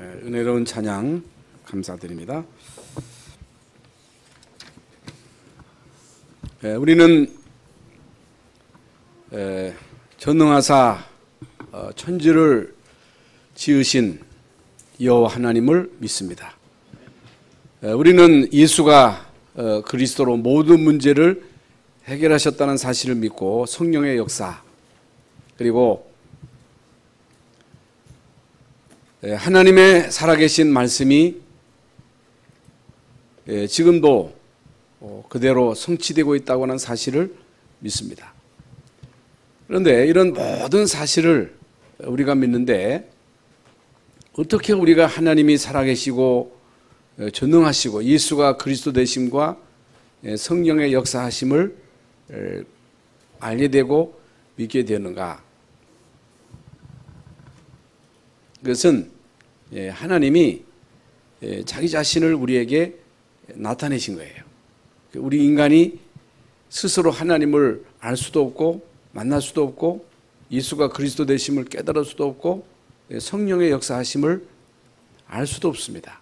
은혜로운 찬양 감사드립니다. 우리는 전능하사 천지를 지으신 여호와 하나님을 믿습니다. 우리는 예수가 그리스도로 모든 문제를 해결하셨다는 사실을 믿고 성령의 역사, 그리고 하나님의 살아계신 말씀이 지금도 그대로 성취되고 있다고 하는 사실을 믿습니다. 그런데 이런 모든 사실을 우리가 믿는데 어떻게 우리가 하나님이 살아계시고 전능하시고 예수가 그리스도 되심과 성령의 역사하심을 알게 되고 믿게 되는가? 그것은 하나님이 자기 자신을 우리에게 나타내신 거예요. 우리 인간이 스스로 하나님을 알 수도 없고 만날 수도 없고 예수가 그리스도 되심을 깨달을 수도 없고 성령의 역사하심을 알 수도 없습니다.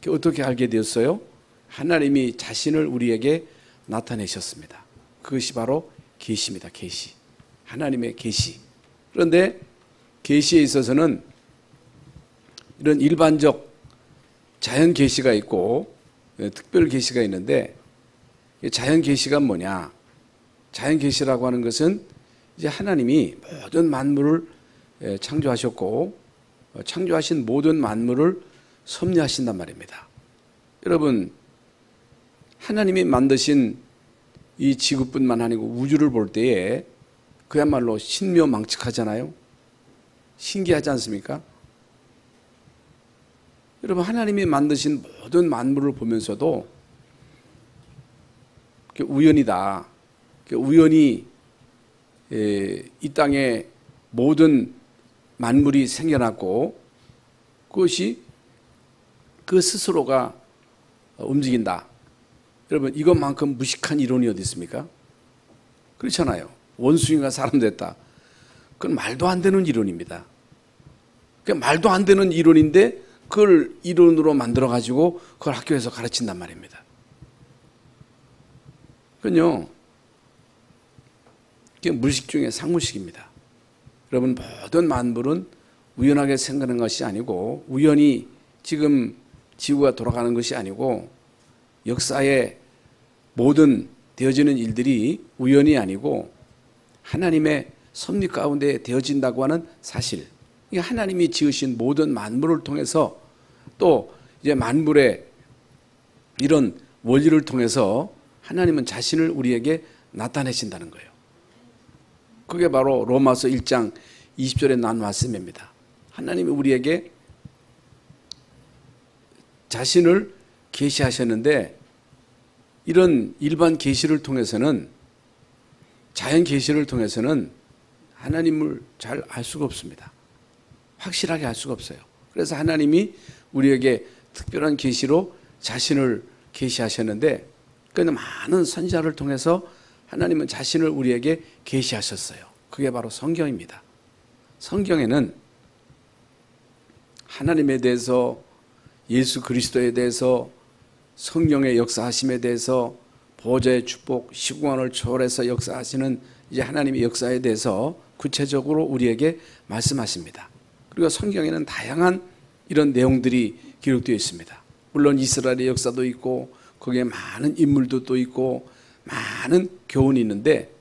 어떻게 알게 되었어요? 하나님이 자신을 우리에게 나타내셨습니다. 그것이 바로 계시입니다. 계시. 하나님의 계시. 그런데 계시에 있어서는 이런 일반적 자연 계시가 있고 특별 계시가 있는데, 자연 계시가 뭐냐? 자연 계시라고 하는 것은 이제 하나님이 모든 만물을 창조하셨고 창조하신 모든 만물을 섭리하신단 말입니다. 여러분, 하나님이 만드신 이 지구뿐만 아니고 우주를 볼 때에 그야말로 신묘망측하잖아요. 신기하지 않습니까? 여러분, 하나님이 만드신 모든 만물을 보면서도 우연이다. 우연히 이 땅에 모든 만물이 생겨났고 그것이 그 스스로가 움직인다. 여러분, 이것만큼 무식한 이론이 어디 있습니까? 그렇잖아요. 원숭이가 사람 됐다. 그건 말도 안 되는 이론입니다. 말도 안 되는 이론인데 그걸 이론으로 만들어가지고 그걸 학교에서 가르친단 말입니다. 그건요, 그게 무식 중에 상무식입니다. 여러분, 모든 만물은 우연하게 생기는 것이 아니고 우연히 지금 지구가 돌아가는 것이 아니고 역사의 모든 되어지는 일들이 우연이 아니고 하나님의 섭리 가운데 되어진다고 하는 사실, 하나님이 지으신 모든 만물을 통해서 또 이제 만물의 이런 원리를 통해서 하나님은 자신을 우리에게 나타내신다는 거예요. 그게 바로 로마서 1장 20절에 나온 말씀입니다. 하나님이 우리에게 자신을 계시하셨는데 이런 일반 계시를 통해서는, 자연 계시를 통해서는 하나님을 잘 알 수가 없습니다. 확실하게 알 수가 없어요. 그래서 하나님이 우리에게 특별한 계시로 자신을 계시하셨는데, 그 많은 선지자를 통해서 하나님은 자신을 우리에게 계시하셨어요. 그게 바로 성경입니다. 성경에는 하나님에 대해서, 예수 그리스도에 대해서, 성령의 역사하심에 대해서, 보좌의 축복, 시공간을 초월해서 역사하시는 이제 하나님의 역사에 대해서 구체적으로 우리에게 말씀하십니다. 그리고 성경에는 다양한 이런 내용들이 기록되어 있습니다. 물론 이스라엘의 역사도 있고 거기에 많은 인물도 또 있고 많은 교훈이 있는데,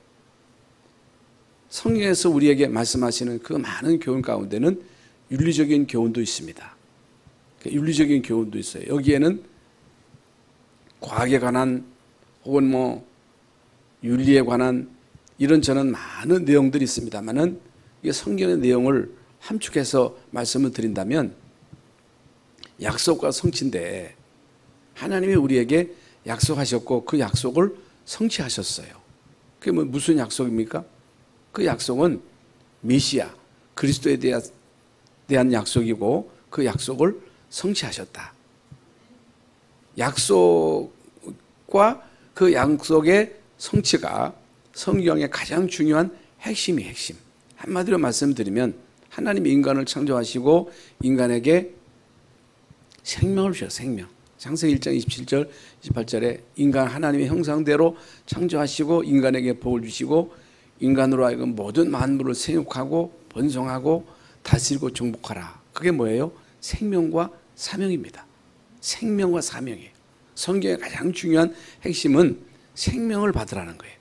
성경에서 우리에게 말씀하시는 그 많은 교훈 가운데는 윤리적인 교훈도 있습니다. 윤리적인 교훈도 있어요. 여기에는 과학에 관한 혹은 윤리에 관한 이런저런 많은 내용들이 있습니다만은 이 성경의 내용을 함축해서 말씀을 드린다면 약속과 성취인데, 하나님이 우리에게 약속하셨고 그 약속을 성취하셨어요. 그게 무슨 약속입니까? 그 약속은 메시아, 그리스도에 대한 약속이고 그 약속을 성취하셨다. 약속과 그 약속의 성취가 성경의 가장 중요한 핵심이 핵심. 한마디로 말씀드리면 하나님이 인간을 창조하시고 인간에게 생명을 주셔. 생명. 창세기 1장 27절 28절에 인간 하나님의 형상대로 창조하시고 인간에게 복을 주시고 인간으로 하여금 모든 만물을 생육하고 번성하고 다스리고 정복하라. 그게 뭐예요? 생명과 사명입니다. 생명과 사명이에요. 성경의 가장 중요한 핵심은 생명을 받으라는 거예요.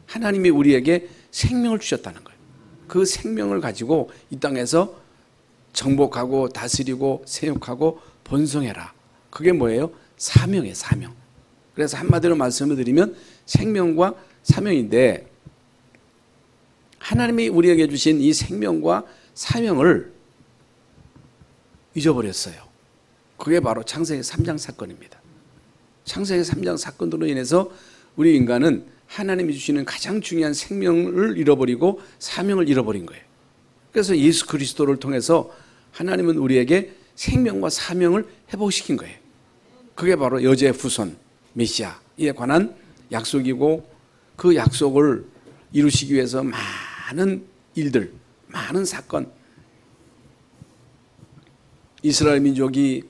하나님이 우리에게 생명을 주셨다는 거예요. 그 생명을 가지고 이 땅에서 정복하고 다스리고 생육하고 번성해라. 그게 뭐예요? 사명이에요. 사명. 그래서 한마디로 말씀을 드리면 생명과 사명인데, 하나님이 우리에게 주신 이 생명과 사명을 잊어버렸어요. 그게 바로 창세기 3장 사건입니다. 창세기 3장 사건으로 인해서 우리 인간은 하나님이 주시는 가장 중요한 생명을 잃어버리고 사명을 잃어버린 거예요. 그래서 예수 그리스도를 통해서 하나님은 우리에게 생명과 사명을 회복시킨 거예요. 그게 바로 여자의 후손 메시아에 관한 약속이고, 그 약속을 이루시기 위해서 많은 일들, 많은 사건, 이스라엘 민족이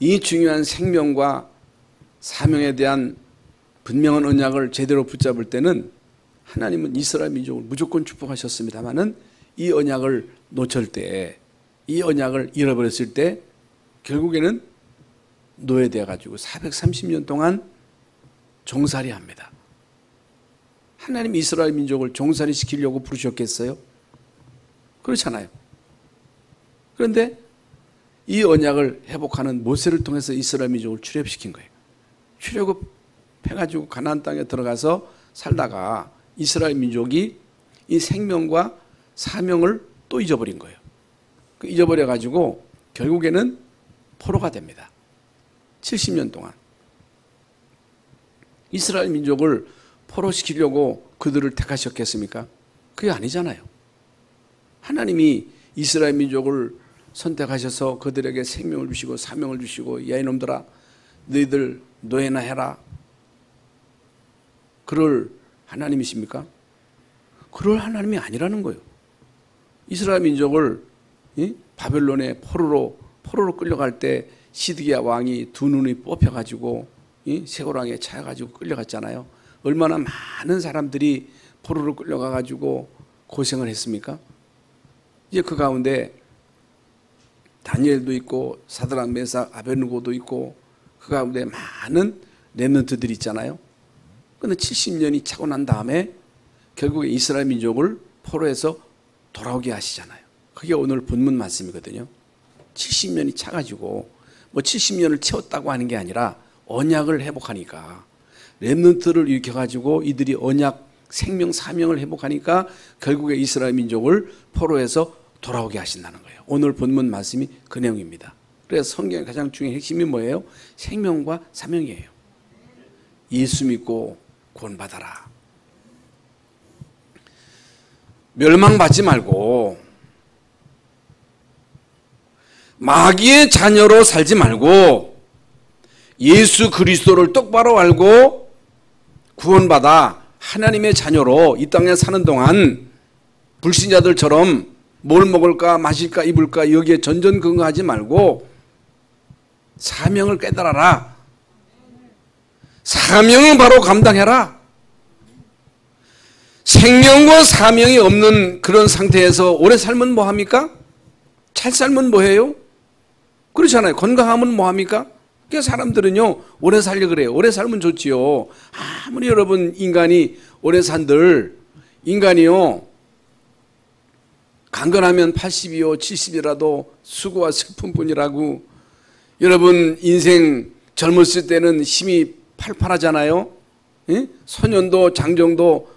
이 중요한 생명과 사명에 대한 분명한 언약을 제대로 붙잡을 때는 하나님은 이스라엘 민족을 무조건 축복하셨습니다마는 이 언약을 놓칠 때, 이 언약을 잃어버렸을 때 결국에는 노예되어 가지고 430년 동안 종살이 합니다. 하나님 이스라엘 민족을 종살이 시키려고 부르셨겠어요? 그렇잖아요. 그런데 이 언약을 회복하는 모세를 통해서 이스라엘 민족을 출애굽시킨 거예요. 출애굽해가지고 가나안 땅에 들어가서 살다가 이스라엘 민족이 이 생명과 사명을 또 잊어버린 거예요. 잊어버려가지고 결국에는 포로가 됩니다. 70년 동안. 이스라엘 민족을 포로시키려고 그들을 택하셨겠습니까? 그게 아니잖아요. 하나님이 이스라엘 민족을 선택하셔서 그들에게 생명을 주시고 사명을 주시고, 야 이놈들아 너희들 노예나 해라. 그럴 하나님이십니까? 그럴 하나님이 아니라는 거예요. 이스라엘 민족을 바벨론의 포로로 끌려갈 때 시드기야 왕이 두 눈이 뽑혀가지고 쇠고랑에 차여가지고 끌려갔잖아요. 얼마나 많은 사람들이 포로로 끌려가가지고 고생을 했습니까? 이제 그 가운데 다니엘도 있고 사드락 메삭 아베느고도 있고 그 가운데 많은 렘넌트들이 있잖아요. 그런데 70년이 차고 난 다음에 결국에 이스라엘 민족을 포로에서 돌아오게 하시잖아요. 그게 오늘 본문 말씀이거든요. 70년이 차가지고 뭐 70년을 채웠다고 하는 게 아니라 언약을 회복하니까, 렘넌트를 일으켜가지고 이들이 언약 생명 사명을 회복하니까 결국에 이스라엘 민족을 포로에서 돌아오게 하신다는 거예요. 오늘 본문 말씀이 그 내용입니다. 그래서 성경의 가장 중요한 핵심이 뭐예요? 생명과 사명이에요. 예수 믿고 구원받아라. 멸망받지 말고 마귀의 자녀로 살지 말고 예수 그리스도를 똑바로 알고 구원받아 하나님의 자녀로 이 땅에 사는 동안 불신자들처럼 뭘 먹을까 마실까 입을까 여기에 전전긍긍하지 말고 사명을 깨달아라. 사명을 바로 감당해라. 생명과 사명이 없는 그런 상태에서 오래 살면 뭐합니까? 잘 살면 뭐해요? 그렇잖아요. 건강하면 뭐합니까? 그러니까 사람들은요 오래 살려 그래요. 오래 살면 좋지요. 아무리 여러분 인간이 오래 산들 인간이요 강건하면 80이요 70이라도 수고와 슬픔뿐이라고. 여러분 인생 젊었을 때는 힘이 팔팔하잖아요. 예? 소년도 장정도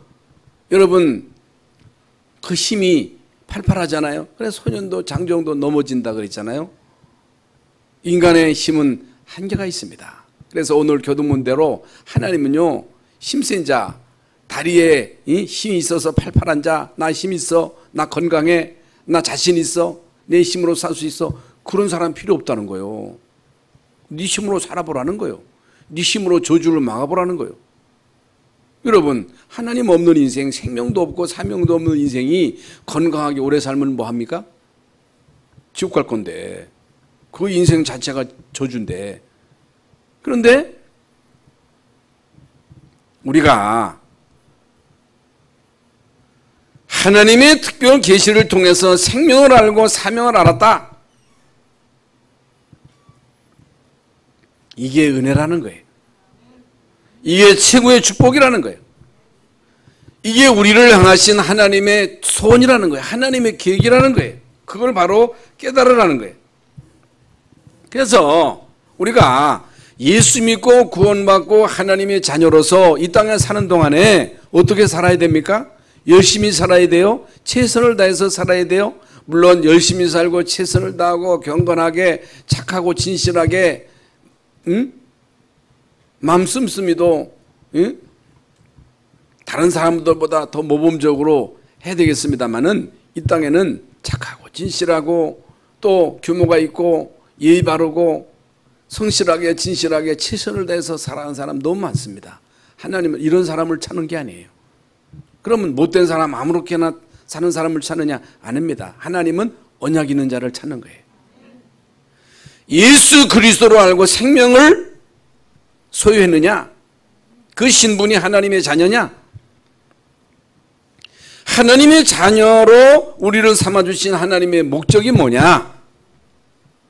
여러분 그 힘이 팔팔하잖아요. 그래서 소년도 장정도 넘어진다 그랬잖아요. 인간의 힘은 한계가 있습니다. 그래서 오늘 교동문대로 하나님은요 힘센 자, 다리에 힘이 있어서 팔팔한 자, 나 힘 있어, 나 건강해, 나 자신 있어, 내 힘으로 살 수 있어, 그런 사람 필요 없다는 거예요. 네 힘으로 살아보라는 거예요. 네 힘으로 저주를 막아보라는 거예요. 여러분 하나님 없는 인생, 생명도 없고 사명도 없는 인생이 건강하게 오래 살면 뭐합니까? 지옥 갈 건데. 그 인생 자체가 저주인데. 그런데 우리가 하나님의 특별한 계시를 통해서 생명을 알고 사명을 알았다. 이게 은혜라는 거예요. 이게 최고의 축복이라는 거예요. 이게 우리를 향하신 하나님의 소원이라는 거예요. 하나님의 계획이라는 거예요. 그걸 바로 깨달으라는 거예요. 그래서 우리가 예수 믿고 구원받고 하나님의 자녀로서 이 땅에 사는 동안에 어떻게 살아야 됩니까? 열심히 살아야 돼요. 최선을 다해서 살아야 돼요. 물론 열심히 살고 최선을 다하고 경건하게 착하고 진실하게 마음 씀씀이도 다른 사람들보다 더 모범적으로 해야 되겠습니다만은 이 땅에는 착하고 진실하고 또 규모가 있고 예의 바르고 성실하게 진실하게 최선을 다해서 살아가는 사람 너무 많습니다. 하나님은 이런 사람을 찾는 게 아니에요. 그러면 못된 사람 아무렇게나 사는 사람을 찾느냐? 아닙니다. 하나님은 언약 있는 자를 찾는 거예요. 예수 그리스도로 알고 생명을 소유했느냐? 그 신분이 하나님의 자녀냐? 하나님의 자녀로 우리를 삼아주신 하나님의 목적이 뭐냐?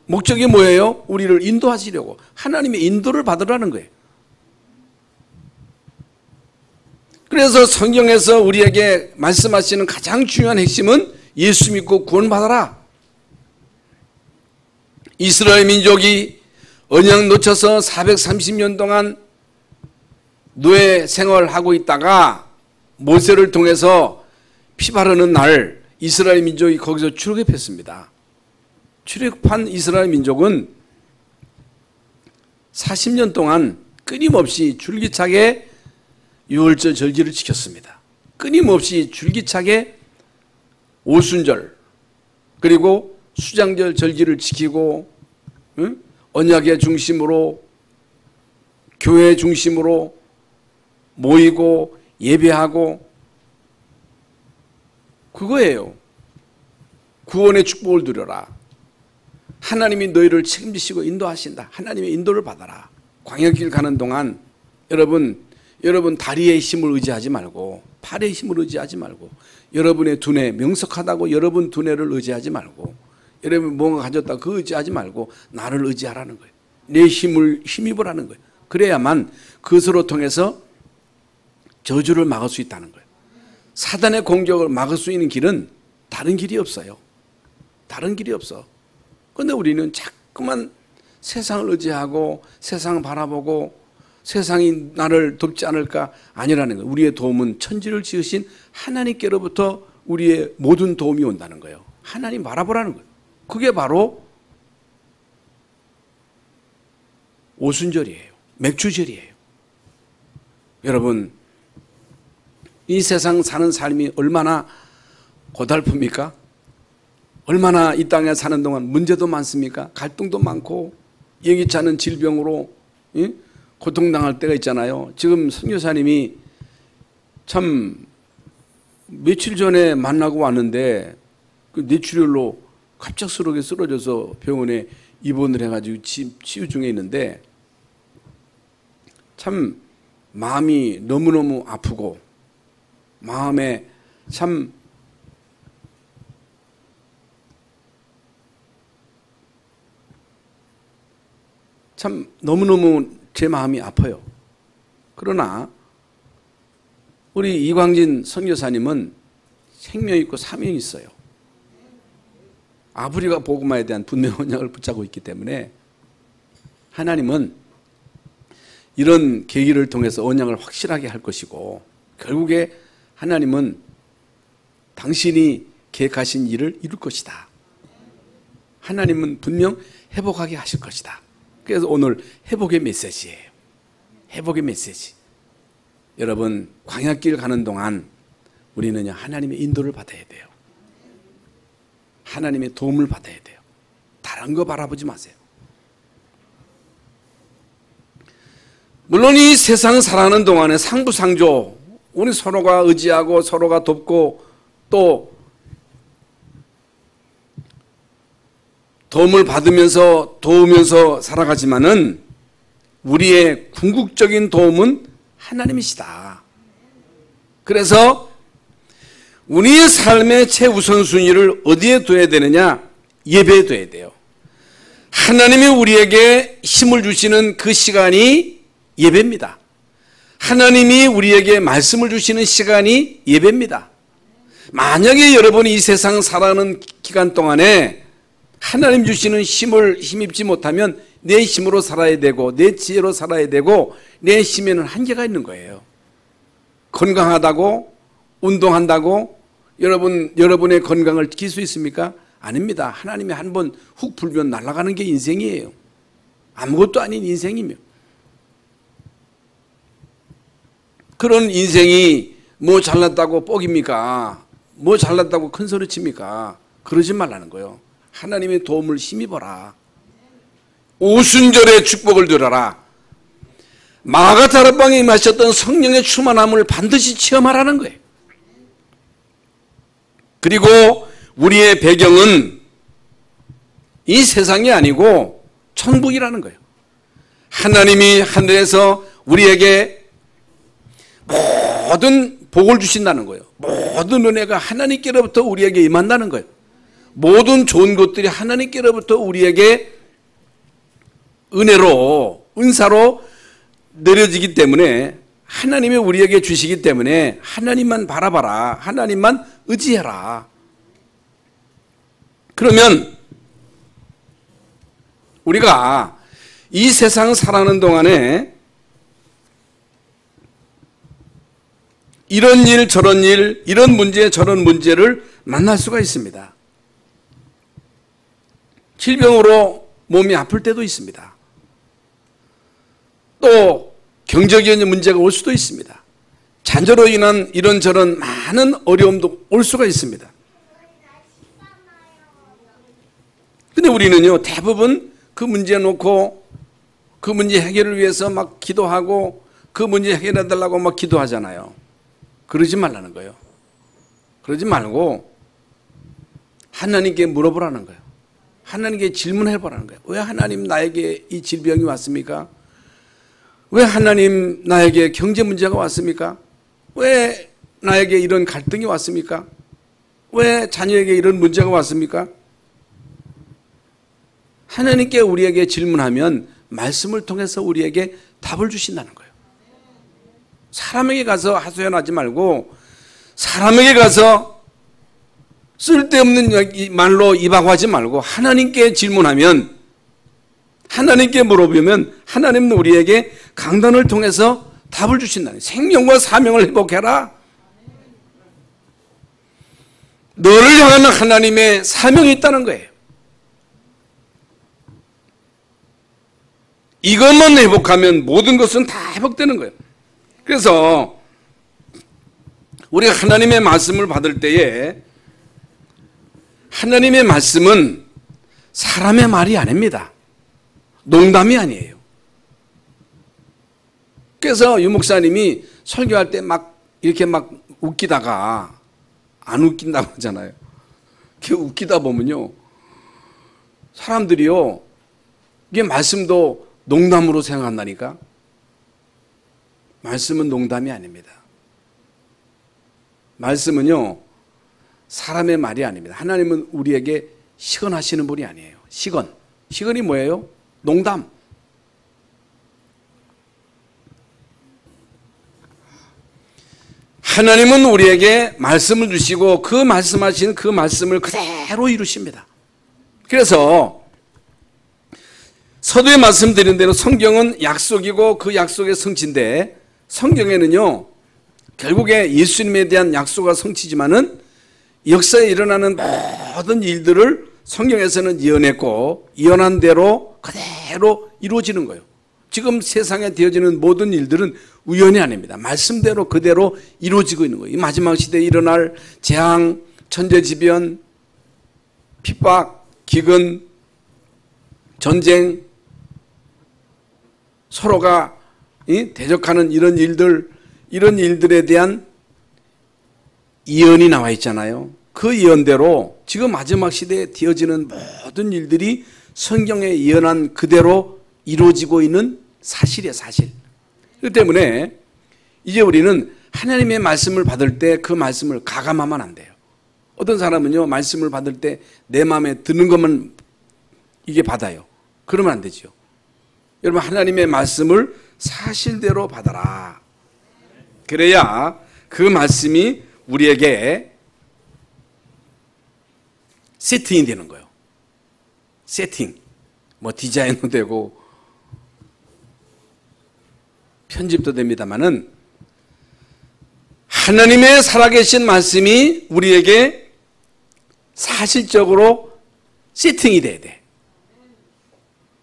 목적이 뭐예요? 우리를 인도하시려고 하나님의 인도를 받으라는 거예요. 그래서 성경에서 우리에게 말씀하시는 가장 중요한 핵심은 예수 믿고 구원받아라. 이스라엘 민족이 언약 놓쳐서 430년 동안 노예 생활하고 있다가 모세를 통해서 피 바르는 날 이스라엘 민족이 거기서 출애굽했습니다. 출애굽한 이스라엘 민족은 40년 동안 끊임없이 줄기차게 유월절 절기를 지켰습니다. 끊임없이 줄기차게 오순절 그리고 수장절 절기를 지키고 언약의 중심으로 교회 중심으로 모이고 예배하고 그거예요. 구원의 축복을 누려라. 하나님이 너희를 책임지시고 인도하신다. 하나님의 인도를 받아라. 광야길 가는 동안 여러분 다리의 힘을 의지하지 말고 팔의 힘을 의지하지 말고 여러분의 두뇌 명석하다고 여러분 두뇌를 의지하지 말고 여러분 뭔가 가졌다 그 의지하지 말고 나를 의지하라는 거예요. 내 힘을 힘입으라는 거예요. 그래야만 그것으로 통해서 저주를 막을 수 있다는 거예요. 사단의 공격을 막을 수 있는 길은 다른 길이 없어요. 다른 길이 없어. 그런데 우리는 자꾸만 세상을 의지하고 세상을 바라보고 세상이 나를 돕지 않을까? 아니라는 거예요. 우리의 도움은 천지를 지으신 하나님께로부터 우리의 모든 도움이 온다는 거예요. 하나님 바라보라는 거예요. 그게 바로 오순절이에요. 맥주절이에요. 여러분 이 세상 사는 삶이 얼마나 고달픕니까? 얼마나 이 땅에 사는 동안 문제도 많습니까? 갈등도 많고 예기치 않은 질병으로 고통당할 때가 있잖아요. 지금 선교사님이 참 며칠 전에 만나고 왔는데 그 뇌출혈로 갑작스럽게 쓰러져서 병원에 입원을 해가지고 치유 중에 있는데 참 마음이 너무너무 아프고 마음에 참 너무너무 제 마음이 아파요. 그러나 우리 이광진 선교사님은 생명 있고 사명이 있어요. 아프리카 복음화에 대한 분명한 언약을 붙잡고 있기 때문에 하나님은 이런 계기를 통해서 언약을 확실하게 할 것이고 결국에 하나님은 당신이 계획하신 일을 이룰 것이다. 하나님은 분명 회복하게 하실 것이다. 그래서 오늘 회복의 메시지예요. 회복의 메시지. 여러분 광야길 가는 동안 우리는 하나님의 인도를 받아야 돼요. 하나님의 도움을 받아야 돼요. 다른 거 바라보지 마세요. 물론 이 세상 살아가는 동안에 상부상조 우리 서로가 의지하고 서로가 돕고 또 도움을 받으면서 도우면서 살아가지만은 우리의 궁극적인 도움은 하나님이시다. 그래서 우리의 삶의 최우선순위를 어디에 둬야 되느냐? 예배에 둬야 돼요. 하나님이 우리에게 힘을 주시는 그 시간이 예배입니다. 하나님이 우리에게 말씀을 주시는 시간이 예배입니다. 만약에 여러분이 이 세상 살아가는 기간 동안에 하나님 주시는 힘을 힘입지 못하면 내 힘으로 살아야 되고 내 지혜로 살아야 되고 내 힘에는 한계가 있는 거예요. 건강하다고 운동한다고 여러분의 건강을 지킬 수 있습니까? 아닙니다. 하나님이 한번 훅 불면 날아가는 게 인생이에요. 아무것도 아닌 인생이며. 그런 인생이 뭐 잘났다고 뻑입니까? 뭐 잘났다고 큰 소리 칩니까? 그러지 말라는 거예요. 하나님의 도움을 힘입어라. 오순절의 축복을 들어라. 마가다락방에 임하셨던 성령의 충만함을 반드시 체험하라는 거예요. 그리고 우리의 배경은 이 세상이 아니고 천국이라는 거예요. 하나님이 하늘에서 우리에게 모든 복을 주신다는 거예요. 모든 은혜가 하나님께로부터 우리에게 임한다는 거예요. 모든 좋은 것들이 하나님께로부터 우리에게 은혜로, 은사로 내려지기 때문에 하나님이 우리에게 주시기 때문에 하나님만 바라봐라. 하나님만 의지해라. 그러면 우리가 이 세상 살아가는 동안에 이런 일 저런 일, 이런 문제 저런 문제를 만날 수가 있습니다. 질병으로 몸이 아플 때도 있습니다. 또 경제적인 문제가 올 수도 있습니다. 자녀로 인한 이런저런 많은 어려움도 올 수가 있습니다. 근데 우리는요, 대부분 그 문제 놓고 그 문제 해결을 위해서 막 기도하고 그 문제 해결해 달라고 막 기도하잖아요. 그러지 말라는 거예요. 그러지 말고 하나님께 물어보라는 거예요. 하나님께 질문해 보라는 거예요. 왜 하나님 나에게 이 질병이 왔습니까? 왜 하나님 나에게 경제 문제가 왔습니까? 왜 나에게 이런 갈등이 왔습니까? 왜 자녀에게 이런 문제가 왔습니까? 하나님께 우리에게 질문하면 말씀을 통해서 우리에게 답을 주신다는 거예요. 사람에게 가서 하소연하지 말고 사람에게 가서 쓸데없는 말로 이바고하지 말고 하나님께 질문하면, 하나님께 물어보면 하나님은 우리에게 강단을 통해서 답을 주신다는 거예요. 생명과 사명을 회복해라. 너를 향하는 하나님의 사명이 있다는 거예요. 이것만 회복하면 모든 것은 다 회복되는 거예요. 그래서 우리가 하나님의 말씀을 받을 때에 하나님의 말씀은 사람의 말이 아닙니다. 농담이 아니에요. 그래서 유 목사님이 설교할 때 막 이렇게 막 웃기다가 안 웃긴다고 하잖아요. 그 웃기다 보면요, 사람들이요, 이게 말씀도 농담으로 생각한다니까. 말씀은 농담이 아닙니다. 말씀은요, 사람의 말이 아닙니다. 하나님은 우리에게 시건하시는 분이 아니에요. 시건. 시건이 뭐예요? 농담. 하나님은 우리에게 말씀을 주시고 그 말씀하신 그 말씀을 그대로 이루십니다. 그래서 서두에 말씀드린 대로 성경은 약속이고 그 약속의 성취인데, 성경에는요, 결국에 예수님에 대한 약속과 성취지만은 역사에 일어나는 모든 일들을 성경에서는 예언했고 예언한 대로 그대로 이루어지는 거예요. 지금 세상에 되어지는 모든 일들은 우연이 아닙니다. 말씀대로 그대로 이루어지고 있는 거예요. 이 마지막 시대에 일어날 재앙, 천재지변, 핍박, 기근, 전쟁, 서로가 대적하는 이런 일들에 대한 예언이 나와 있잖아요. 그 예언대로 지금 마지막 시대에 되어지는 모든 일들이 성경에 예언한 그대로 이루어지고 있는 사실이에요, 사실. 그렇기 때문에 이제 우리는 하나님의 말씀을 받을 때 그 말씀을 가감하면 안 돼요. 어떤 사람은요, 말씀을 받을 때 내 마음에 드는 것만 이게 받아요. 그러면 안 되죠. 여러분, 하나님의 말씀을 사실대로 받아라. 그래야 그 말씀이 우리에게 세팅이 되는 거예요. 세팅. 뭐 디자인도 되고 편집도 됩니다만은 하나님의 살아계신 말씀이 우리에게 사실적으로 세팅이 돼야 돼.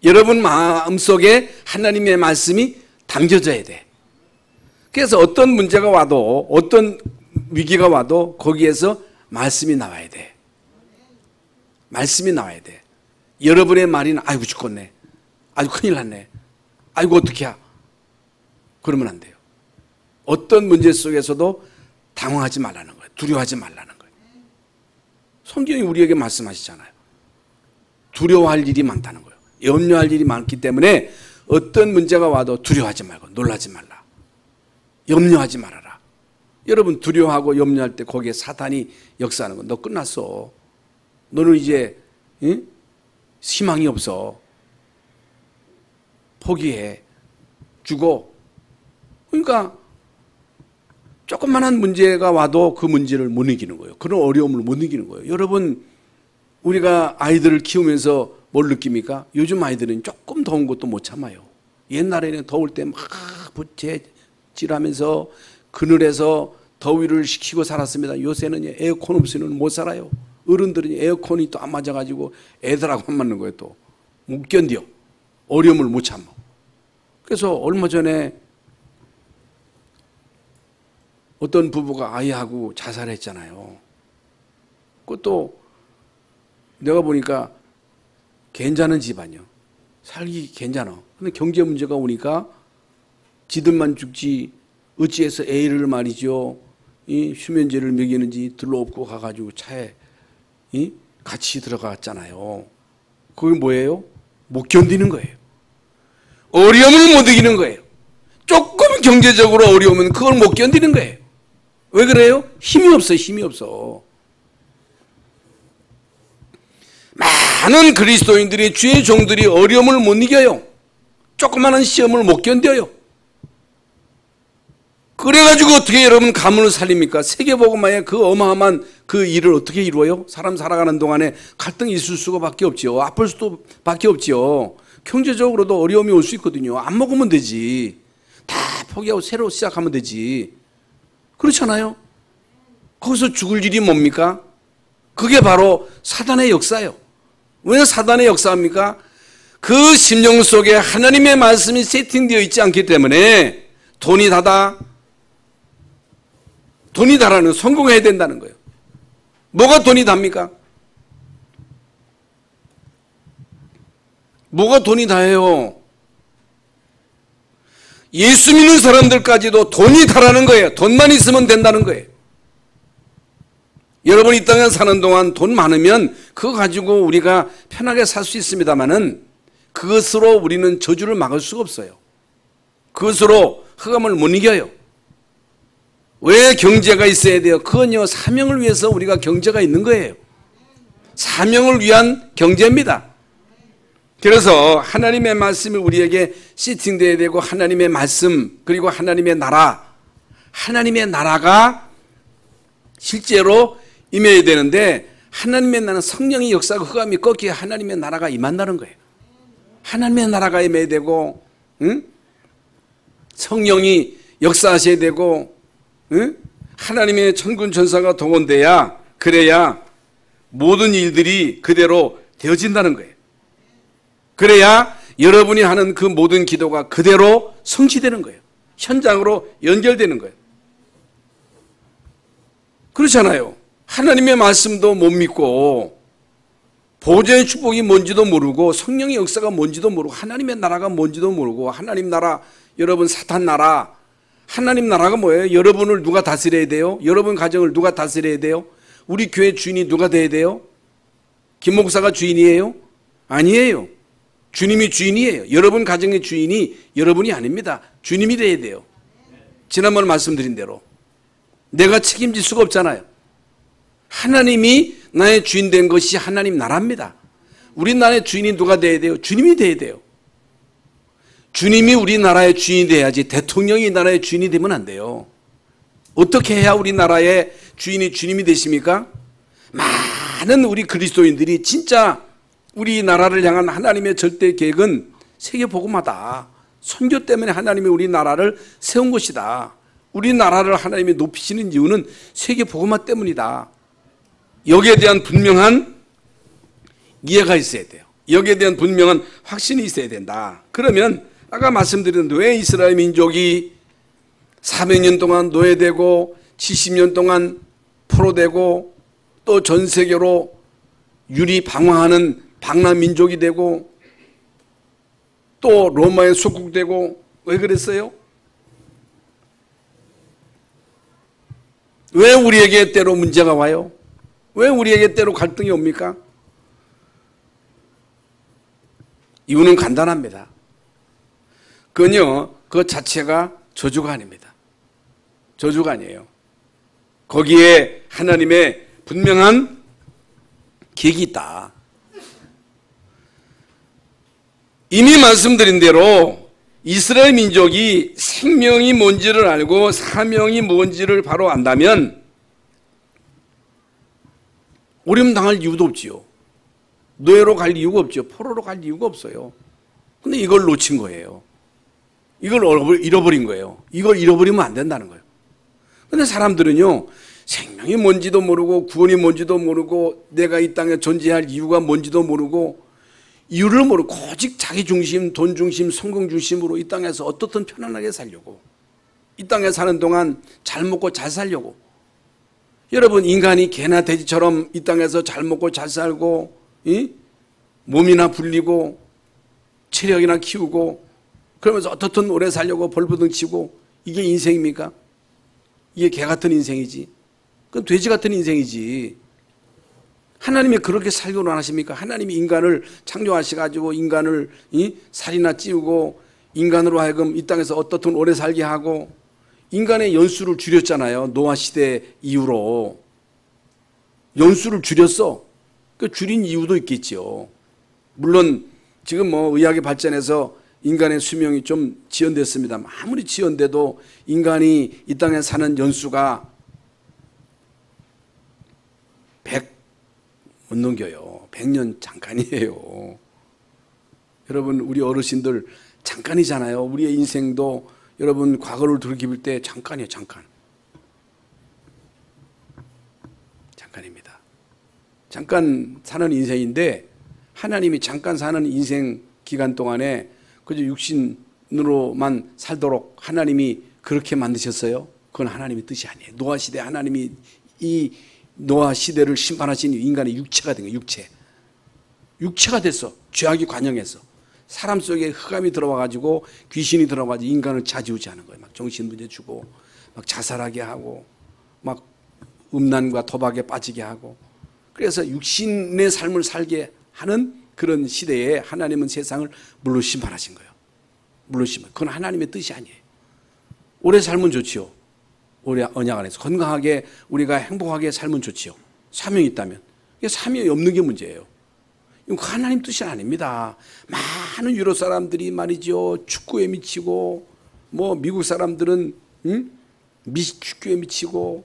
여러분 마음속에 하나님의 말씀이 담겨져야 돼. 그래서 어떤 문제가 와도 어떤 위기가 와도 거기에서 말씀이 나와야 돼. 말씀이 나와야 돼. 여러분의 말이는 아이고 죽겠네. 아이고 큰일 났네. 아이고 어떡해. 그러면 안 돼요. 어떤 문제 속에서도 당황하지 말라는 거예요. 두려워하지 말라는 거예요. 성경이 우리에게 말씀하시잖아요. 두려워할 일이 많다는 거예요. 염려할 일이 많기 때문에 어떤 문제가 와도 두려워하지 말고 놀라지 말라. 염려하지 말아라. 여러분 두려워하고 염려할 때 거기에 사탄이 역사하는 거 너 끝났어. 너는 이제 희망이 없어. 포기해. 죽어. 그러니까 조그만한 문제가 와도 그 문제를 못 이기는 거예요. 그런 어려움을 못 이기는 거예요. 여러분 우리가 아이들을 키우면서 뭘 느낍니까? 요즘 아이들은 조금 더운 것도 못 참아요. 옛날에는 더울 때 막 부채질하면서 그늘에서 더위를 식히고 살았습니다. 요새는 에어컨 없이는 못 살아요. 어른들은 에어컨이 또 안 맞아가지고 애들하고 안 맞는 거예요. 또 못 견뎌. 어려움을 못 참아. 그래서 얼마 전에 어떤 부부가 아이하고 자살했잖아요. 그것도 내가 보니까 괜찮은 집안이요. 살기 괜찮아. 근데 경제 문제가 오니까 지들만 죽지 어찌해서 애를 말이죠. 이 수면제를 먹이는지 들러엎고 가가지고 차에 같이 들어갔잖아요. 그게 뭐예요? 못 견디는 거예요. 어려움을 못 이기는 거예요. 조금 경제적으로 어려우면 그걸 못 견디는 거예요. 왜 그래요? 힘이 없어, 힘이 없어. 많은 그리스도인들이 주의 종들이 어려움을 못 이겨요. 조그마한 시험을 못 견뎌요. 그래가지고 어떻게 여러분 가문을 살립니까? 세계복음화의 그 어마어마한 그 일을 어떻게 이루어요? 사람 살아가는 동안에 갈등이 있을 수밖에 없지요. 아플 수도 밖에 없지요. 경제적으로도 어려움이 올 수 있거든요. 안 먹으면 되지. 다 포기하고 새로 시작하면 되지. 그렇잖아요. 거기서 죽을 일이 뭡니까? 그게 바로 사단의 역사예요. 왜 사단의 역사입니까? 그 심령 속에 하나님의 말씀이 세팅되어 있지 않기 때문에 돈이 다다. 돈이 다라는 성공해야 된다는 거예요. 뭐가 돈이 답니까? 뭐가 돈이 다예요? 예수 믿는 사람들까지도 돈이 다라는 거예요. 돈만 있으면 된다는 거예요. 여러분 이 땅에 사는 동안 돈 많으면 그거 가지고 우리가 편하게 살 수 있습니다만은 그것으로 우리는 저주를 막을 수가 없어요. 그것으로 흑암을 못 이겨요. 왜 경제가 있어야 돼요? 그건요 사명을 위해서 우리가 경제가 있는 거예요. 사명을 위한 경제입니다. 그래서 하나님의 말씀이 우리에게 시팅되어야 되고 하나님의 말씀 그리고 하나님의 나라 하나님의 나라가 실제로 임해야 되는데 하나님의 나라는 성령의 역사가 흑암이 꺾여 하나님의 나라가 임한다는 거예요. 하나님의 나라가 임해야 되고 성령이 역사하셔야 되고 하나님의 천군 천사가 동원돼야 그래야 모든 일들이 그대로 되어진다는 거예요. 그래야 여러분이 하는 그 모든 기도가 그대로 성취되는 거예요. 현장으로 연결되는 거예요. 그렇잖아요. 하나님의 말씀도 못 믿고 보좌의 축복이 뭔지도 모르고 성령의 역사가 뭔지도 모르고 하나님의 나라가 뭔지도 모르고 하나님 나라, 여러분 사탄 나라 하나님 나라가 뭐예요? 여러분을 누가 다스려야 돼요? 여러분 가정을 누가 다스려야 돼요? 우리 교회 주인이 누가 돼야 돼요? 김 목사가 주인이에요? 아니에요. 주님이 주인이에요. 여러분 가정의 주인이 여러분이 아닙니다. 주님이 돼야 돼요. 지난번에 말씀드린 대로 내가 책임질 수가 없잖아요. 하나님이 나의 주인 된 것이 하나님 나라입니다. 우리 나라의 주인이 누가 돼야 돼요? 주님이 돼야 돼요. 주님이 우리나라의 주인이 돼야지 대통령이 나라의 주인이 되면 안 돼요. 어떻게 해야 우리나라의 주인이 주님이 되십니까? 많은 우리 그리스도인들이 진짜 우리나라를 향한 하나님의 절대 계획은 세계복음화다. 선교 때문에 하나님이 우리나라를 세운 것이다. 우리나라를 하나님이 높이시는 이유는 세계복음화 때문이다. 여기에 대한 분명한 이해가 있어야 돼요. 여기에 대한 분명한 확신이 있어야 된다. 그러면 아까 말씀드린 왜 이스라엘 민족이 400년 동안 노예되고 70년 동안 포로되고 또 전 세계로 유리 방황하는 방랑 민족이 되고 또 로마에 속국되고 왜 그랬어요? 왜 우리에게 때로 문제가 와요? 왜 우리에게 때로 갈등이 옵니까? 이유는 간단합니다. 그건요, 그 자체가 저주가 아닙니다. 저주가 아니에요. 거기에 하나님의 분명한 계획이 있다. 이미 말씀드린 대로 이스라엘 민족이 생명이 뭔지를 알고 사명이 뭔지를 바로 안다면 어려움 당할 이유도 없지요. 노예로 갈 이유가 없죠. 포로로 갈 이유가 없어요. 근데 이걸 놓친 거예요. 이걸 잃어버린 거예요. 이걸 잃어버리면 안 된다는 거예요. 근데 사람들은요, 생명이 뭔지도 모르고 구원이 뭔지도 모르고 내가 이 땅에 존재할 이유가 뭔지도 모르고 이유를 모르고 오직 자기 중심, 돈 중심, 성공 중심으로 이 땅에서 어떻든 편안하게 살려고, 이 땅에 사는 동안 잘 먹고 잘 살려고. 여러분, 인간이 개나 돼지처럼 이 땅에서 잘 먹고 잘 살고 몸이나 불리고 체력이나 키우고 그러면서 어떻든 오래 살려고 벌부등 치고 이게 인생입니까? 이게 개 같은 인생이지. 그건 돼지 같은 인생이지. 하나님이 그렇게 살기로 하십니까? 하나님이 인간을 창조하셔가지고 인간을 살이나 찌우고 인간으로 하여금 이 땅에서 어떻든 오래 살게 하고 인간의 연수를 줄였잖아요. 노아 시대 이후로 연수를 줄였어. 그 줄인 이유도 있겠죠. 물론 지금 뭐 의학이 발전해서 인간의 수명이 좀 지연됐습니다. 아무리 지연돼도 인간이 이 땅에 사는 연수가 100 못 넘겨요. 100년 잠깐이에요. 여러분, 우리 어르신들 잠깐이잖아요. 우리의 인생도 여러분 과거를 돌이킬 때 잠깐이에요. 잠깐. 잠깐입니다. 잠깐 사는 인생인데 하나님이 잠깐 사는 인생 기간 동안에 그저 육신으로만 살도록 하나님이 그렇게 만드셨어요? 그건 하나님의 뜻이 아니에요. 노아 시대 하나님이 이 노아 시대를 심판하신 인간의 육체가 된 거예요. 육체가 됐어. 죄악이 관영해서 사람 속에 흑암이 들어와가지고 귀신이 들어와가지고 인간을 좌지우지하는 거예요. 막 정신문제 주고 막 자살하게 하고 막 음란과 도박에 빠지게 하고. 그래서 육신의 삶을 살게 하는 그런 시대에 하나님은 세상을 물로 심판하신 거예요. 물로 심판. 그건 하나님의 뜻이 아니에요. 오래 살면 좋지요. 오래 언약 안에서 건강하게 우리가 행복하게 살면 좋지요. 사명이 있다면. 사명이 없는 게 문제예요. 이건 하나님 뜻이 아닙니다. 많은 유럽 사람들이 말이죠. 축구에 미치고 뭐 미국 사람들은 축구에 미치고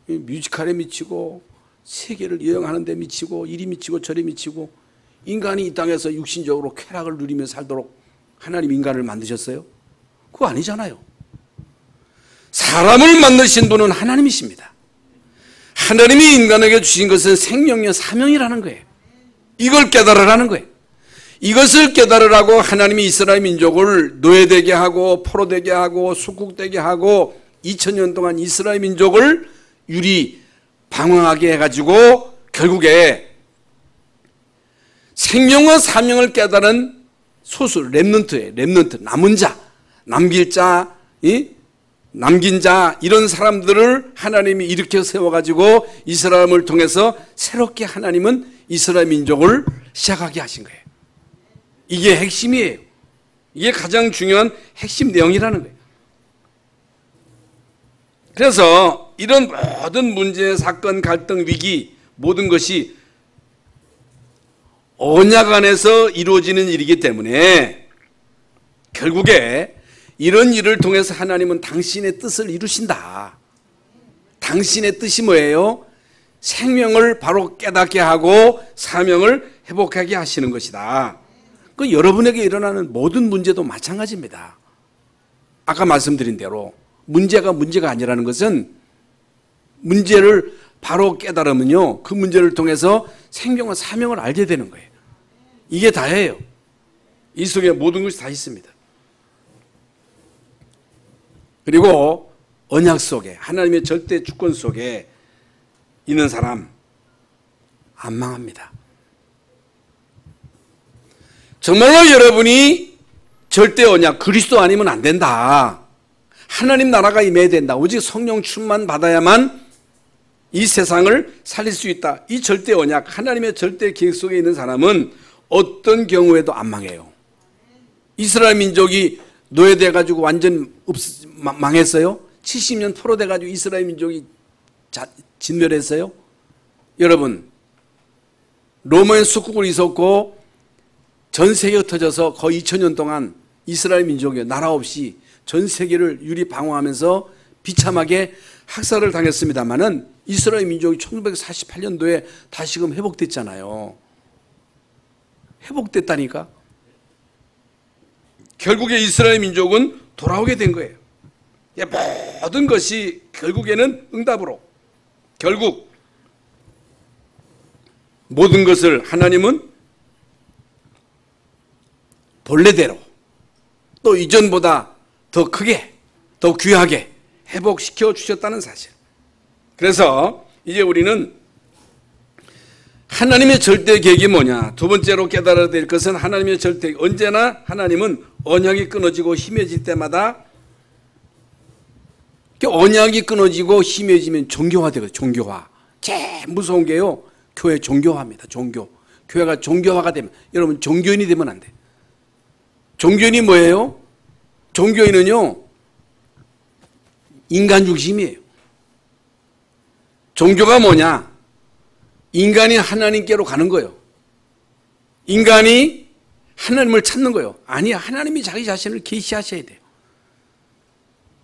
뮤지컬에 미치고 세계를 여행하는 데 미치고 이리 미치고 저리 미치고 인간이 이 땅에서 육신적으로 쾌락을 누리며 살도록 하나님 인간을 만드셨어요? 그거 아니잖아요. 사람을 만드신 분은 하나님이십니다. 하나님이 인간에게 주신 것은 생명의 사명이라는 거예요. 이걸 깨달으라는 거예요. 이것을 깨달으라고 하나님이 이스라엘 민족을 노예되게 하고 포로되게 하고 숙국되게 하고 2000년 동안 이스라엘 민족을 유리 방황하게 해가지고 결국에 생명과 사명을 깨달은 소수 렘넌트예요. 렘넌트, 남은 자, 남길 자, 남긴 자 이런 사람들을 하나님이 일으켜 세워가지고 이스라엘을 통해서 새롭게 하나님은 이스라엘 민족을 시작하게 하신 거예요. 이게 핵심이에요. 이게 가장 중요한 핵심 내용이라는 거예요. 그래서 이런 모든 문제, 사건, 갈등, 위기 모든 것이 언약 안에서 이루어지는 일이기 때문에 결국에 이런 일을 통해서 하나님은 당신의 뜻을 이루신다. 당신의 뜻이 뭐예요? 생명을 바로 깨닫게 하고 사명을 회복하게 하시는 것이다. 그 여러분에게 일어나는 모든 문제도 마찬가지입니다. 아까 말씀드린 대로 문제가 아니라는 것은 문제를 바로 깨달으면요, 그 문제를 통해서 생명과 사명을 알게 되는 거예요. 이게 다예요. 이 속에 모든 것이 다 있습니다. 그리고 언약 속에, 하나님의 절대 주권 속에 있는 사람 안 망합니다. 정말로 여러분이 절대 언약, 그리스도 아니면 안 된다. 하나님 나라가 임해야 된다. 오직 성령 충만 받아야만 이 세상을 살릴 수 있다. 이 절대 언약, 하나님의 절대 계획 속에 있는 사람은 어떤 경우에도 안 망해요. 이스라엘 민족이 노예돼 가지고 완전 망했어요? 70년 포로돼 가지고 이스라엘 민족이 진멸했어요? 여러분, 로마의 속국을 있었고 전 세계가 터져서 거의 2000년 동안 이스라엘 민족이 나라 없이 전 세계를 유리방어하면서 비참하게 학살을 당했습니다마는 이스라엘 민족이 1948년도에 다시금 회복됐잖아요. 회복됐다니까. 결국에 이스라엘 민족은 돌아오게 된 거예요. 모든 것이 결국에는 응답으로, 결국 모든 것을 하나님은 본래대로 또 이전보다 더 크게, 더 귀하게 회복시켜 주셨다는 사실. 그래서 이제 우리는 하나님의 절대 계획이 뭐냐? 두 번째로 깨달아야 될 것은 하나님의 절대 계획. 언제나 하나님은 언약이 끊어지고 희미해질 때마다, 언약이 끊어지고 희미해지면 종교화되거든요. 종교화. 제일 무서운 게요, 교회 종교화입니다. 종교. 교회가 종교화가 되면, 여러분 종교인이 되면 안 돼. 종교인이 뭐예요? 종교인은요, 인간 중심이에요. 종교가 뭐냐? 인간이 하나님께로 가는 거예요. 인간이 하나님을 찾는 거예요. 아니야, 하나님이 자기 자신을 계시하셔야 돼요.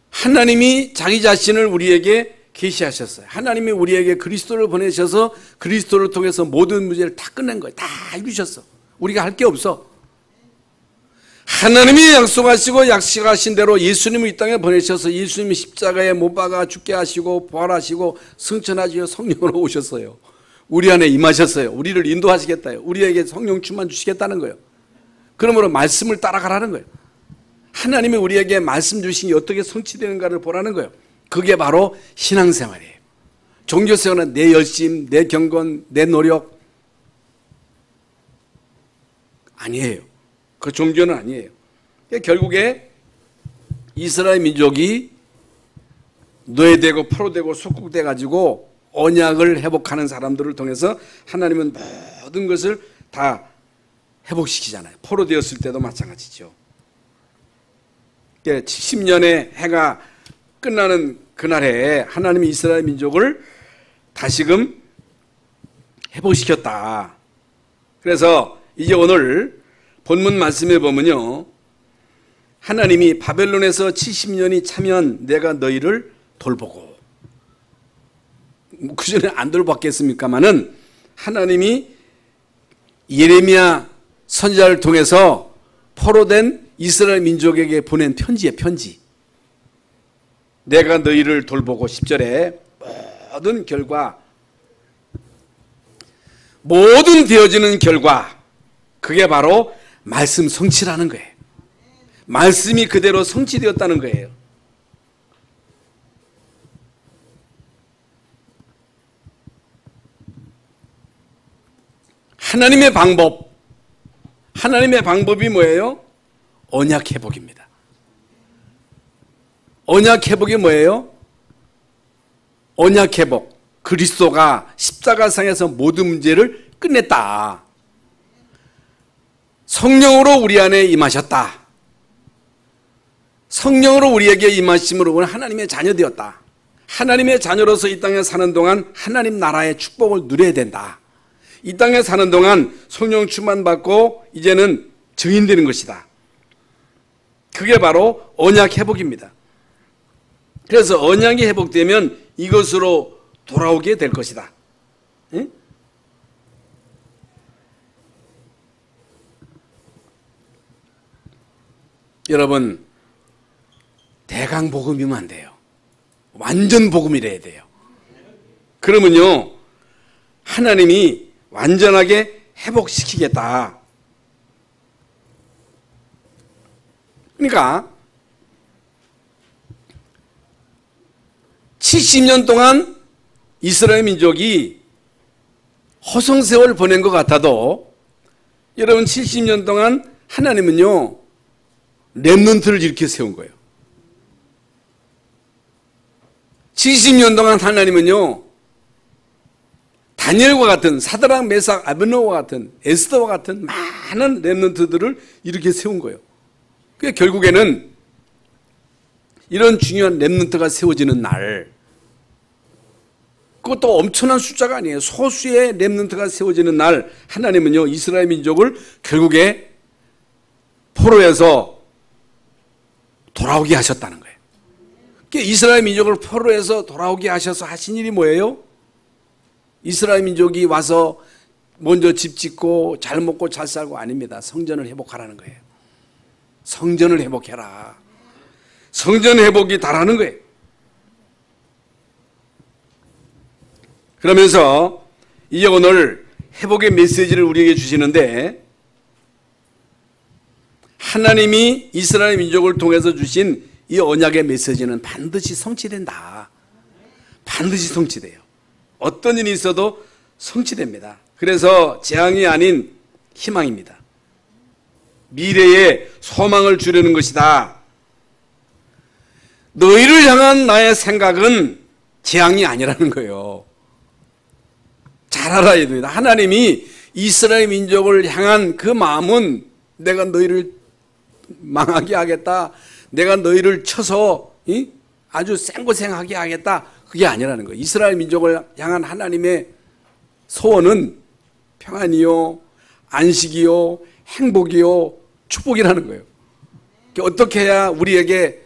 하나님이 자기 자신을 우리에게 계시하셨어요. 하나님이 우리에게 그리스도를 보내셔서 그리스도를 통해서 모든 문제를 다 끝낸 거예요. 다 이루셨어. 우리가 할 게 없어. 하나님이 약속하시고 약속하신 대로 예수님을 이 땅에 보내셔서 예수님이 십자가에 못 박아 죽게 하시고 부활하시고 승천하시고 성령으로 오셨어요. 우리 안에 임하셨어요. 우리를 인도하시겠다요. 우리에게 성령 충만 주시겠다는 거예요. 그러므로 말씀을 따라가라는 거예요. 하나님이 우리에게 말씀 주시니 어떻게 성취되는가를 보라는 거예요. 그게 바로 신앙생활이에요. 종교생활은 내 열심, 내 경건, 내 노력 아니에요. 그 종교는 아니에요. 결국에 이스라엘 민족이 노예되고 포로되고 속국돼 가지고 언약을 회복하는 사람들을 통해서 하나님은 모든 것을 다 회복시키잖아요. 포로되었을 때도 마찬가지죠. 70년의 해가 끝나는 그날에 하나님이 이스라엘 민족을 다시금 회복시켰다. 그래서 이제 오늘 본문 말씀에 보면요, 하나님이 바벨론에서 70년이 차면 내가 너희를 돌보고, 그 전에 안 돌봤겠습니까마는 하나님이 예레미야 선지자를 통해서 포로된 이스라엘 민족에게 보낸 편지예요. 편지. 내가 너희를 돌보고 10절에 모든 결과, 모든 되어지는 결과, 그게 바로 말씀 성취라는 거예요. 말씀이 그대로 성취되었다는 거예요. 하나님의 방법, 하나님의 방법이 뭐예요? 언약 회복입니다. 언약 회복이 뭐예요? 언약 회복. 그리스도가 십자가상에서 모든 문제를 끝냈다. 성령으로 우리 안에 임하셨다. 성령으로 우리에게 임하심으로 우리는 하나님의 자녀 되었다. 하나님의 자녀로서 이 땅에 사는 동안 하나님 나라의 축복을 누려야 된다. 이 땅에 사는 동안 성령 충만 받고 이제는 증인되는 것이다. 그게 바로 언약 회복입니다. 그래서 언약이 회복되면 이것으로 돌아오게 될 것이다. 응? 여러분, 대강 복음이면 안 돼요. 완전 복음이래야 돼요. 그러면요, 하나님이 완전하게 회복시키겠다. 그러니까 70년 동안 이스라엘 민족이 허송세월 보낸 것 같아도 여러분 70년 동안 하나님은요 렘넌트를 이렇게 세운 거예요. 70년 동안 하나님은요 다니엘과 같은 사드락 메삭 아벳노고와 같은 에스더와 같은 많은 렘넌트들을 이렇게 세운 거예요. 그게 결국에는 이런 중요한 렘넌트가 세워지는 날, 그것도 엄청난 숫자가 아니에요. 소수의 렘넌트가 세워지는 날 하나님은요 이스라엘 민족을 결국에 포로에서 돌아오게 하셨다는 거예요. 이스라엘 민족을 포로에서 돌아오게 하셔서 하신 일이 뭐예요? 이스라엘 민족이 와서 먼저 집 짓고 잘 먹고 잘 살고 아닙니다. 성전을 회복하라는 거예요. 성전을 회복해라. 성전 회복이 다라는 거예요. 그러면서 이제 오늘 회복의 메시지를 우리에게 주시는데, 하나님이 이스라엘 민족을 통해서 주신 이 언약의 메시지는 반드시 성취된다. 반드시 성취돼요. 어떤 일이 있어도 성취됩니다. 그래서 재앙이 아닌 희망입니다. 미래에 소망을 주려는 것이다. 너희를 향한 나의 생각은 재앙이 아니라는 거예요. 잘 알아야 됩니다. 하나님이 이스라엘 민족을 향한 그 마음은 내가 너희를 망하게 하겠다, 내가 너희를 쳐서 아주 생고생하게 하겠다, 그게 아니라는 거예요. 이스라엘 민족을 향한 하나님의 소원은 평안이요, 안식이요, 행복이요, 축복이라는 거예요. 어떻게 해야 우리에게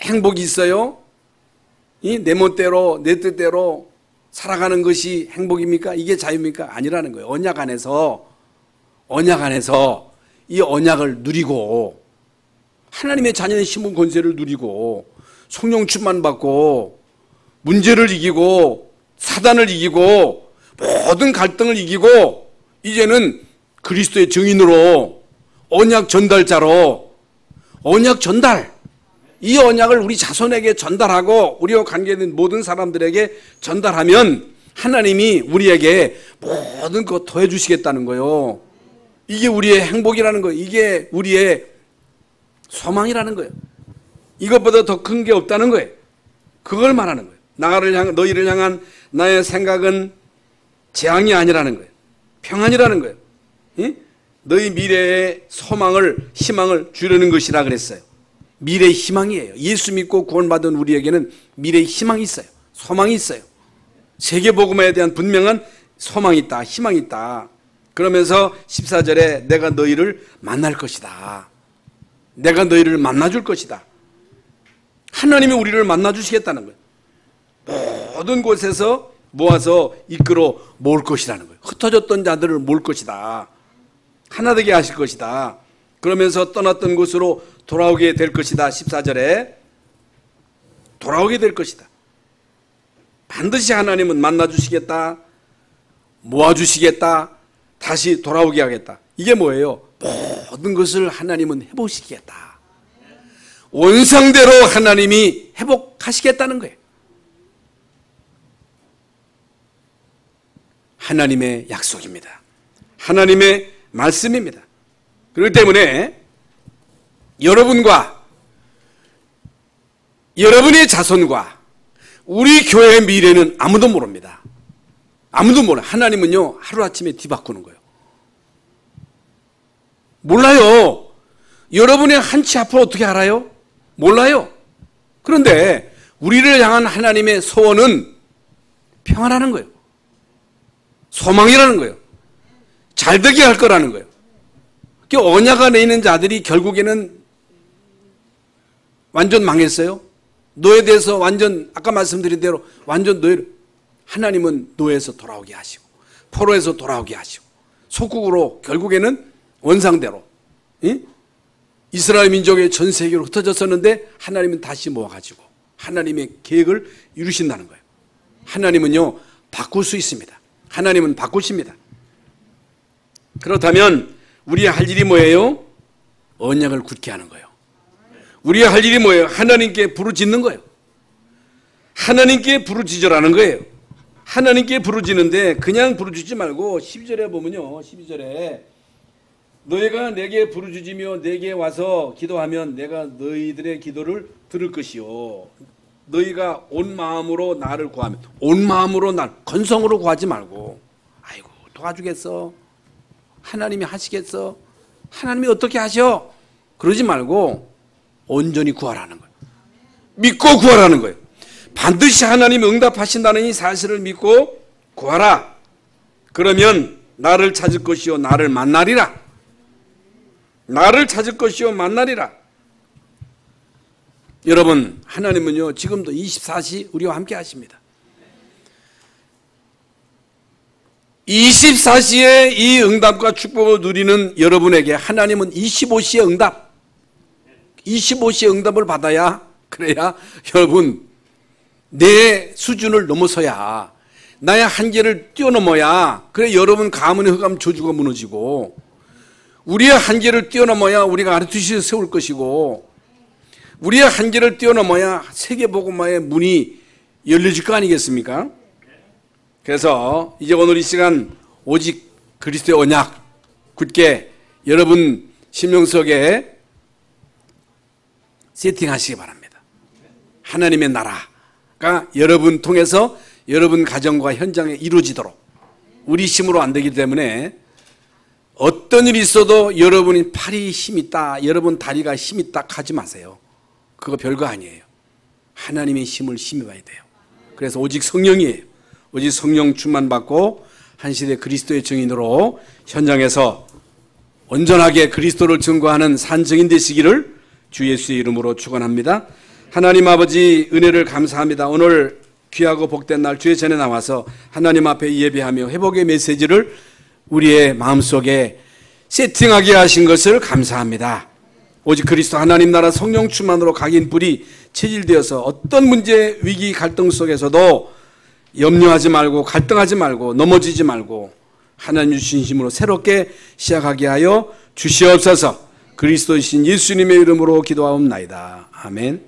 행복이 있어요? 내 멋대로 내 뜻대로 살아가는 것이 행복입니까? 이게 자유입니까? 아니라는 거예요. 언약 안에서 이 언약을 누리고 하나님의 자녀의 힘은 권세를 누리고 성령 충만 받고 문제를 이기고 사단을 이기고 모든 갈등을 이기고 이제는 그리스도의 증인으로 언약 전달자로 언약 전달, 이 언약을 우리 자손에게 전달하고 우리와 관계된 모든 사람들에게 전달하면 하나님이 우리에게 모든 것 더해 주시겠다는 거예요. 이게 우리의 행복이라는 거예요. 이게 우리의 소망이라는 거예요. 이것보다 더 큰 게 없다는 거예요. 그걸 말하는 거예요. 너희를 향한 나의 생각은 재앙이 아니라는 거예요. 평안이라는 거예요. 너희 미래의 소망을, 희망을 주려는 것이라 그랬어요. 미래의 희망이에요. 예수 믿고 구원받은 우리에게는 미래의 희망이 있어요. 소망이 있어요. 세계복음에 대한 분명한 소망이 있다, 희망이 있다. 그러면서 14절에 내가 너희를 만날 것이다. 내가 너희를 만나줄 것이다. 하나님이 우리를 만나주시겠다는 거예요. 모든 곳에서 모아서 이끌어 모을 것이라는 거예요. 흩어졌던 자들을 모을 것이다. 하나 되게 하실 것이다. 그러면서 떠났던 곳으로 돌아오게 될 것이다. 14절에 돌아오게 될 것이다. 반드시 하나님은 만나주시겠다, 모아주시겠다, 다시 돌아오게 하겠다. 이게 뭐예요? 모든 것을 하나님은 회복시키겠다. 원상대로 하나님이 회복하시겠다는 거예요. 하나님의 약속입니다. 하나님의 말씀입니다. 그렇기 때문에 여러분과 여러분의 자손과 우리 교회의 미래는 아무도 모릅니다. 아무도 몰라요. 하나님은요, 하루아침에 뒤바꾸는 거예요. 몰라요. 여러분의 한치 앞을 어떻게 알아요? 몰라요. 그런데 우리를 향한 하나님의 소원은 평안하는 거예요. 소망이라는 거예요. 잘되게 할 거라는 거예요. 언약 안에 있는 자들이 결국에는 완전 망했어요. 노예돼서 완전, 아까 말씀드린 대로 완전 노예로, 하나님은 노예에서 돌아오게 하시고 포로에서 돌아오게 하시고 속국으로 결국에는 원상대로, 이스라엘 민족의 전 세계로 흩어졌었는데 하나님은 다시 모아가지고 하나님의 계획을 이루신다는 거예요. 하나님은요, 바꿀 수 있습니다. 하나님은 바꾸십니다. 그렇다면 우리의 할 일이 뭐예요? 언약을 굳게 하는 거예요. 우리의 할 일이 뭐예요? 하나님께 부르짖는 거예요. 하나님께 부르짖으라는 거예요. 하나님께 부르짖는데 그냥 부르짖지 말고 12절에 보면요, 12절에 너희가 내게 부르짖으며 내게 와서 기도하면 내가 너희들의 기도를 들을 것이요. 너희가 온 마음으로 나를 구하면, 온 마음으로 건성으로 구하지 말고, 아이고 도와주겠어, 하나님이 하시겠어, 하나님이 어떻게 하셔, 그러지 말고 온전히 구하라는 거예요. 믿고 구하라는 거예요. 반드시 하나님이 응답하신다는 이 사실을 믿고 구하라. 그러면 나를 찾을 것이요 나를 만나리라. 나를 찾을 것이요 만나리라. 여러분, 하나님은요 지금도 24시 우리와 함께 하십니다. 24시에 이 응답과 축복을 누리는 여러분에게 하나님은 25시의 응답, 25시의 응답을 받아야, 그래야 여러분 내 수준을 넘어서야, 나의 한계를 뛰어넘어야, 그래 여러분 가문의 흑암 저주가 무너지고 우리의 한계를 뛰어넘어야 우리가 아르투시를 세울 것이고 우리의 한계를 뛰어넘어야 세계복음화의 문이 열려질 거 아니겠습니까? 그래서 이제 오늘 이 시간 오직 그리스도의 언약 굳게 여러분 심령 속에 세팅하시기 바랍니다. 하나님의 나라가 여러분 통해서 여러분 가정과 현장에 이루어지도록, 우리 힘으로 안 되기 때문에 어떤 일이 있어도 여러분이 팔이 힘있다, 여러분 다리가 힘있다 하지 마세요. 그거 별거 아니에요. 하나님의 힘을 힘입어야 돼요. 그래서 오직 성령이에요. 오직 성령 충만 받고 한 시대 그리스도의 증인으로 현장에서 온전하게 그리스도를 증거하는 산 증인 되시기를 주 예수의 이름으로 축원합니다. 하나님 아버지 은혜를 감사합니다. 오늘 귀하고 복된 날 주의 전에 나와서 하나님 앞에 예배하며 회복의 메시지를 우리의 마음속에 세팅하게 하신 것을 감사합니다. 오직 그리스도 하나님 나라 성령 충만으로 각인 뿔이 체질되어서 어떤 문제, 위기, 갈등 속에서도 염려하지 말고 갈등하지 말고 넘어지지 말고 하나님 주신 힘으로 새롭게 시작하게 하여 주시옵소서. 그리스도이신 예수님의 이름으로 기도하옵나이다. 아멘.